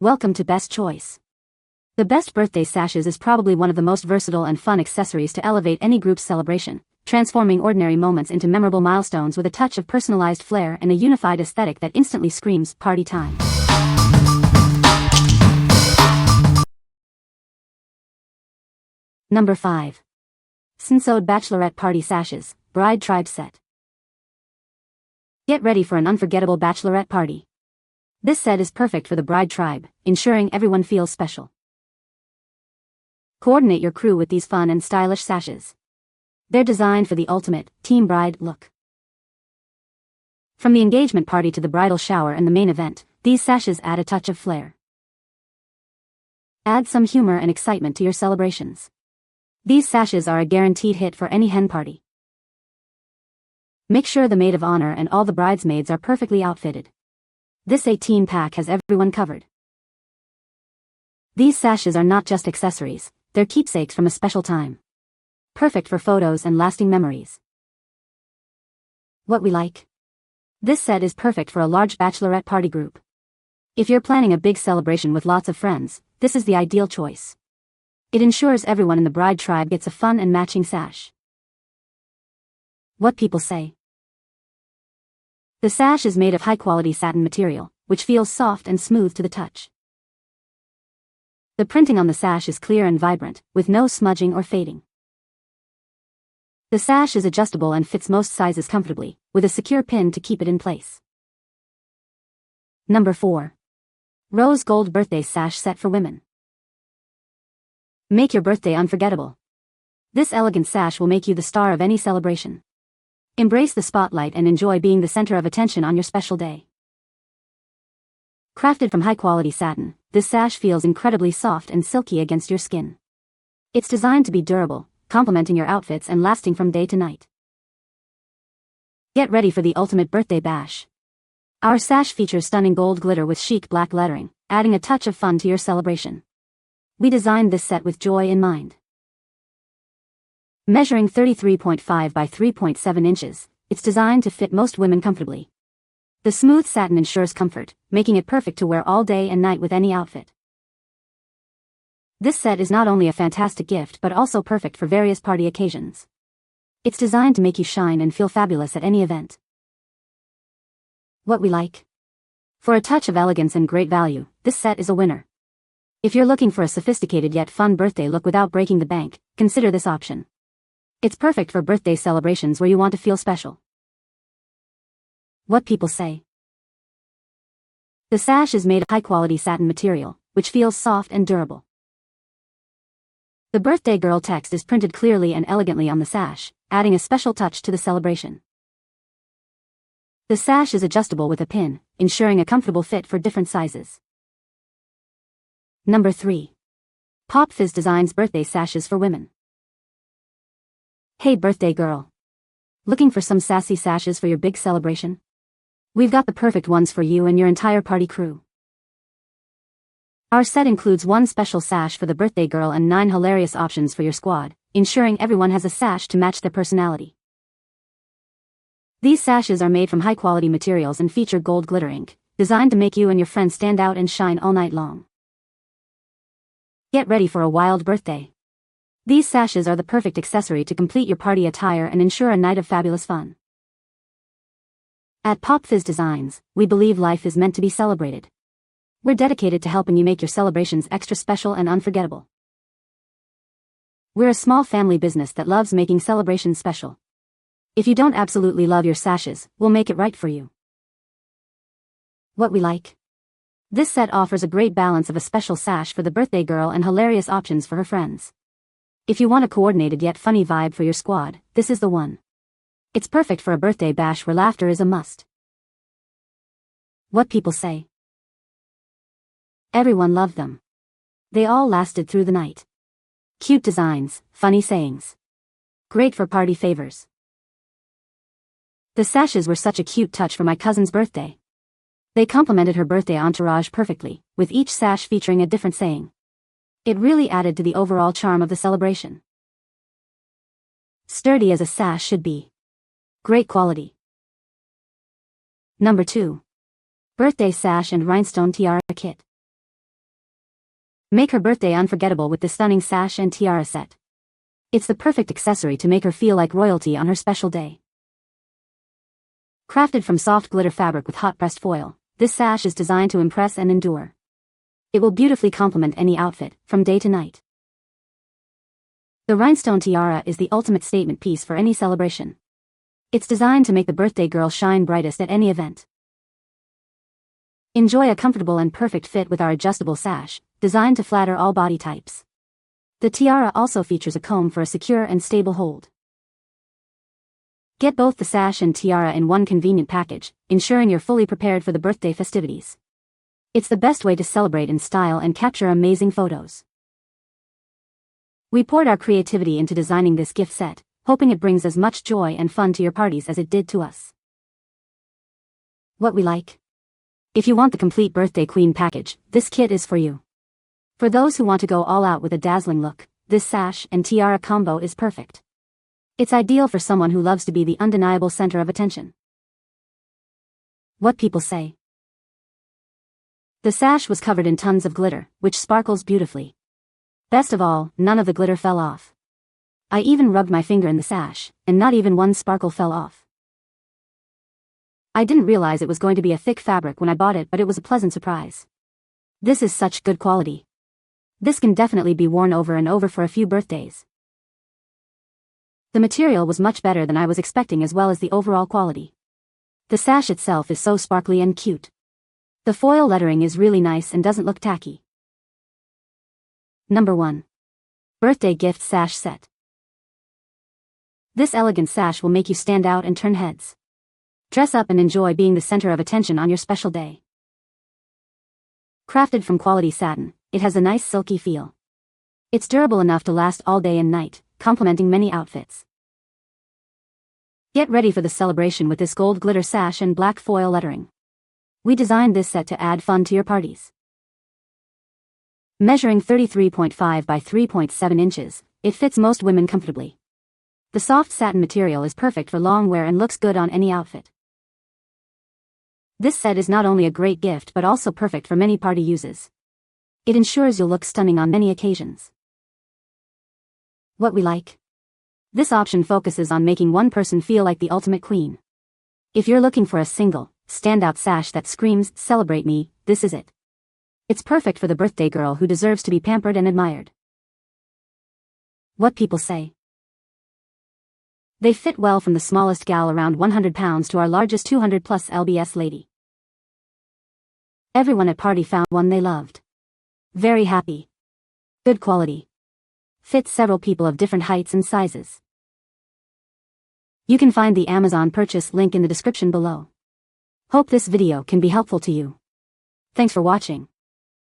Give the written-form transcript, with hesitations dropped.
Welcome to Best Choice. The best birthday sashes is probably one of the most versatile and fun accessories to elevate any group's celebration, transforming ordinary moments into memorable milestones with a touch of personalized flair and a unified aesthetic that instantly screams party time. Number 5. Snsowed Bachelorette Party Sashes, Bride Tribe Set. Get ready for an unforgettable bachelorette party. This set is perfect for the bride tribe, ensuring everyone feels special. Coordinate your crew with these fun and stylish sashes. They're designed for the ultimate team bride look. From the engagement party to the bridal shower and the main event, these sashes add a touch of flair. Add some humor and excitement to your celebrations. These sashes are a guaranteed hit for any hen party. Make sure the maid of honor and all the bridesmaids are perfectly outfitted. This 18-pack has everyone covered. These sashes are not just accessories, they're keepsakes from a special time. Perfect for photos and lasting memories. What we like? This set is perfect for a large bachelorette party group. If you're planning a big celebration with lots of friends, this is the ideal choice. It ensures everyone in the bride tribe gets a fun and matching sash. What people say? The sash is made of high-quality satin material, which feels soft and smooth to the touch. The printing on the sash is clear and vibrant, with no smudging or fading. The sash is adjustable and fits most sizes comfortably, with a secure pin to keep it in place. Number 4. Rose Gold Birthday Sash Set for Women. Make your birthday unforgettable. This elegant sash will make you the star of any celebration. Embrace the spotlight and enjoy being the center of attention on your special day. Crafted from high-quality satin, this sash feels incredibly soft and silky against your skin. It's designed to be durable, complementing your outfits and lasting from day to night. Get ready for the ultimate birthday bash. Our sash features stunning gold glitter with chic black lettering, adding a touch of fun to your celebration. We designed this set with joy in mind. Measuring 33.5 by 3.7 inches, it's designed to fit most women comfortably. The smooth satin ensures comfort, making it perfect to wear all day and night with any outfit. This set is not only a fantastic gift but also perfect for various party occasions. It's designed to make you shine and feel fabulous at any event. What we like? For a touch of elegance and great value, this set is a winner. If you're looking for a sophisticated yet fun birthday look without breaking the bank, consider this option. It's perfect for birthday celebrations where you want to feel special. What people say? The sash is made of high-quality satin material, which feels soft and durable. The birthday girl text is printed clearly and elegantly on the sash, adding a special touch to the celebration. The sash is adjustable with a pin, ensuring a comfortable fit for different sizes. Number 3. Fizz designs birthday sashes for women. Hey birthday girl. Looking for some sassy sashes for your big celebration? We've got the perfect ones for you and your entire party crew. Our set includes one special sash for the birthday girl and 9 hilarious options for your squad, ensuring everyone has a sash to match their personality. These sashes are made from high-quality materials and feature gold glitter ink, designed to make you and your friends stand out and shine all night long. Get ready for a wild birthday. These sashes are the perfect accessory to complete your party attire and ensure a night of fabulous fun. At Fizz Designs, we believe life is meant to be celebrated. We're dedicated to helping you make your celebrations extra special and unforgettable. We're a small family business that loves making celebrations special. If you don't absolutely love your sashes, we'll make it right for you. What we like? This set offers a great balance of a special sash for the birthday girl and hilarious options for her friends. If you want a coordinated yet funny vibe for your squad, this is the one. It's perfect for a birthday bash where laughter is a must. What people say? Everyone loved them. They all lasted through the night. Cute designs, funny sayings. Great for party favors. The sashes were such a cute touch for my cousin's birthday. They complemented her birthday entourage perfectly, with each sash featuring a different saying. It really added to the overall charm of the celebration. Sturdy as a sash should be. Great quality. Number 2. Birthday Sash and Rhinestone Tiara Kit. Make her birthday unforgettable with this stunning sash and tiara set. It's the perfect accessory to make her feel like royalty on her special day. Crafted from soft glitter fabric with hot-pressed foil, this sash is designed to impress and endure. It will beautifully complement any outfit, from day to night. The Rhinestone tiara is the ultimate statement piece for any celebration. It's designed to make the birthday girl shine brightest at any event. Enjoy a comfortable and perfect fit with our adjustable sash, designed to flatter all body types. The tiara also features a comb for a secure and stable hold. Get both the sash and tiara in one convenient package, ensuring you're fully prepared for the birthday festivities. It's the best way to celebrate in style and capture amazing photos. We poured our creativity into designing this gift set, hoping it brings as much joy and fun to your parties as it did to us. What we like? If you want the complete birthday queen package, this kit is for you. For those who want to go all out with a dazzling look, this sash and tiara combo is perfect. It's ideal for someone who loves to be the undeniable center of attention. What people say. The sash was covered in tons of glitter, which sparkles beautifully. Best of all, none of the glitter fell off. I even rubbed my finger in the sash, and not even one sparkle fell off. I didn't realize it was going to be a thick fabric when I bought it, but it was a pleasant surprise. This is such good quality. This can definitely be worn over and over for a few birthdays. The material was much better than I was expecting, as well as the overall quality. The sash itself is so sparkly and cute. The foil lettering is really nice and doesn't look tacky. Number 1. Birthday Gift Sash Set. This elegant sash will make you stand out and turn heads. Dress up and enjoy being the center of attention on your special day. Crafted from quality satin, it has a nice silky feel. It's durable enough to last all day and night, complementing many outfits. Get ready for the celebration with this gold glitter sash and black foil lettering. We designed this set to add fun to your parties. Measuring 33.5 by 3.7 inches, it fits most women comfortably. The soft satin material is perfect for long wear and looks good on any outfit. This set is not only a great gift but also perfect for many party uses. It ensures you'll look stunning on many occasions. What we like? This option focuses on making one person feel like the ultimate queen. If you're looking for a single, standout sash that screams, "Celebrate me," this is it. It's perfect for the birthday girl who deserves to be pampered and admired. What people say. They fit well from the smallest gal around 100 pounds to our largest 200 plus lbs lady. Everyone at party found one they loved. Very happy. Good quality. Fits several people of different heights and sizes. You can find the Amazon purchase link in the description below. Hope this video can be helpful to you. Thanks for watching.